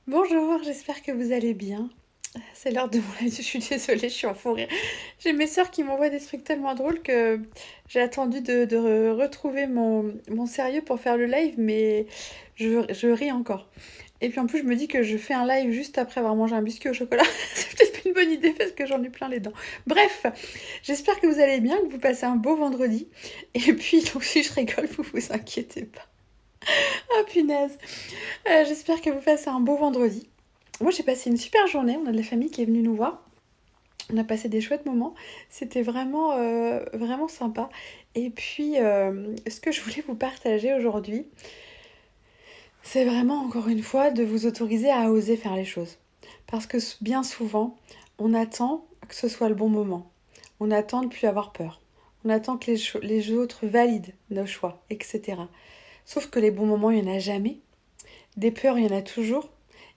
Bonjour, j'espère que vous allez bien. C'est l'heure de mon live, je suis désolée, je suis en fou rire. J'ai mes sœurs qui m'envoient des trucs tellement drôles que j'ai attendu de retrouver mon sérieux pour faire le live, mais je ris encore. Et puis en plus, je me dis que je fais un live juste après avoir mangé un biscuit au chocolat. C'est peut-être pas une bonne idée parce que j'en ai plein les dents. Bref, j'espère que vous allez bien, que vous passez un beau vendredi. Et puis, donc si je rigole, vous vous inquiétez pas. Ah punaise. J'espère que vous passez un beau vendredi. Moi, j'ai passé une super journée. On a de la famille qui est venue nous voir. On a passé des chouettes moments. C'était vraiment sympa. Et puis, ce que je voulais vous partager aujourd'hui, c'est vraiment, encore une fois, de vous autoriser à oser faire les choses. Parce que bien souvent, on attend que ce soit le bon moment. On attend de ne plus avoir peur. On attend que les autres valident nos choix, etc. Sauf que les bons moments, il n'y en a jamais. Des peurs, il y en a toujours.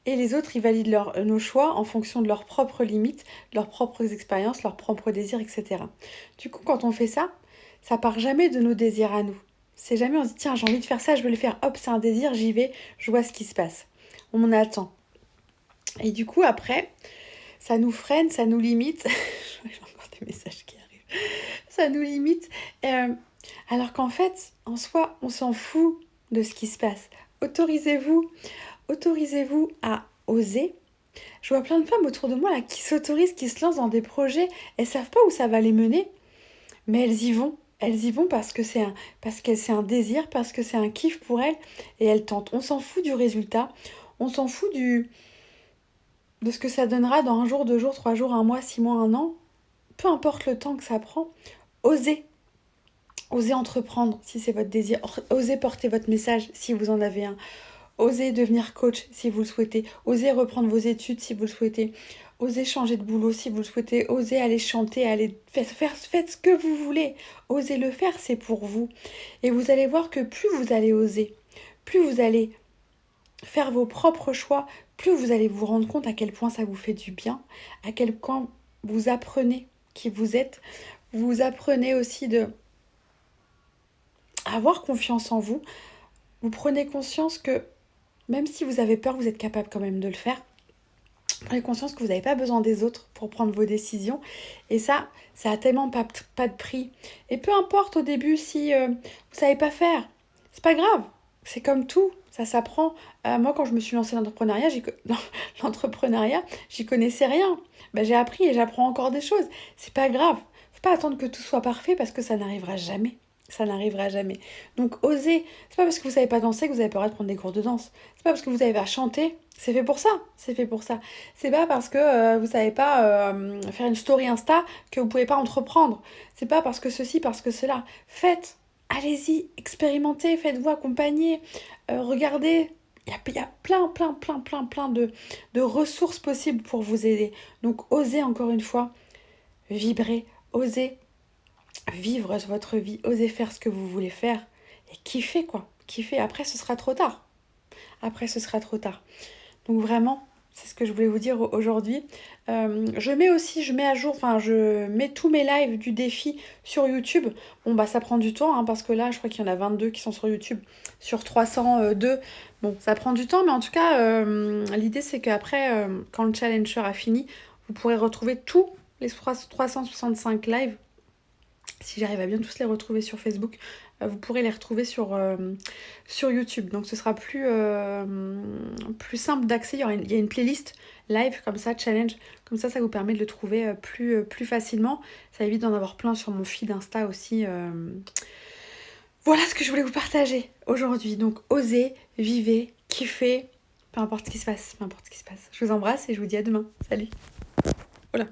Et les autres, ils valident nos choix en fonction de leurs propres limites, leurs propres expériences, leurs propres désirs, etc. Du coup, quand on fait ça, ça part jamais de nos désirs à nous. C'est jamais on se dit, tiens, j'ai envie de faire ça, je veux le faire. Hop, c'est un désir, j'y vais, je vois ce qui se passe. On attend. Et du coup, après, ça nous freine, ça nous limite. J'ai encore des messages qui arrivent. Ça nous limite. Euh, alors qu'en fait, en soi, on s'en fout de ce qui se passe. Autorisez-vous Autorisez-vous à oser. Je vois plein de femmes autour de moi là qui s'autorisent, qui se lancent dans des projets. Elles savent pas où ça va les mener, mais elles y vont. Elles y vont parce que c'est un désir, parce que c'est un kiff pour elles et elles tentent. On s'en fout du résultat, on s'en fout de ce que ça donnera dans un jour, 2 jours, 3 jours, un mois, 6 mois, un an. Peu importe le temps que ça prend, osez. Osez entreprendre si c'est votre désir. Osez porter votre message si vous en avez un. Osez devenir coach si vous le souhaitez. Osez reprendre vos études si vous le souhaitez. Osez changer de boulot si vous le souhaitez. Osez aller chanter, faites ce que vous voulez. Osez le faire, c'est pour vous. Et vous allez voir que plus vous allez oser, plus vous allez faire vos propres choix, plus vous allez vous rendre compte à quel point ça vous fait du bien, à quel point vous apprenez qui vous êtes. Vous apprenez aussi à avoir confiance en vous. Vous prenez conscience que même si vous avez peur, vous êtes capable quand même de le faire. Prenez conscience que vous n'avez pas besoin des autres pour prendre vos décisions. Et ça a tellement pas de prix. Et peu importe au début si vous ne savez pas faire, c'est pas grave. C'est comme tout, ça s'apprend. Moi, quand je me suis lancée dans l'entrepreneuriat, dans l'entrepreneuriat, j'y connaissais rien. Ben, j'ai appris et j'apprends encore des choses. C'est pas grave. Faut pas attendre que tout soit parfait parce que ça n'arrivera jamais. Ça n'arrivera jamais. Donc, osez. C'est pas parce que vous savez pas danser que vous avez peur de prendre des cours de danse. C'est pas parce que vous avez à chanter. C'est fait pour ça. C'est fait pour ça. C'est pas parce que vous savez pas faire une story Insta que vous pouvez pas entreprendre. C'est pas parce que ceci, parce que cela. Faites. Allez-y, expérimentez, faites-vous accompagner, regardez, il y a plein de ressources possibles pour vous aider. Donc osez encore une fois vibrer, osez vivre votre vie, osez faire ce que vous voulez faire et kiffer quoi. Kiffer, après ce sera trop tard. Après ce sera trop tard. Donc vraiment, c'est ce que je voulais vous dire aujourd'hui. Je mets à jour, enfin je mets tous mes lives du défi sur YouTube. Bon bah ça prend du temps hein, parce que là je crois qu'il y en a 22 qui sont sur YouTube sur 302. Bon ça prend du temps mais en tout cas l'idée c'est qu'après quand le challenger a fini, vous pourrez retrouver tous les 365 lives. Si j'arrive à bien tous les retrouver sur Facebook, vous pourrez les retrouver sur YouTube. Donc ce sera plus simple d'accès. Il y a une playlist live comme ça, challenge. Comme ça vous permet de le trouver plus facilement. Ça évite d'en avoir plein sur mon feed Insta aussi. Voilà ce que je voulais vous partager aujourd'hui. Donc osez, vivez, kiffez, peu importe ce qui se passe, peu importe ce qui se passe. Je vous embrasse et je vous dis à demain. Salut. Voilà.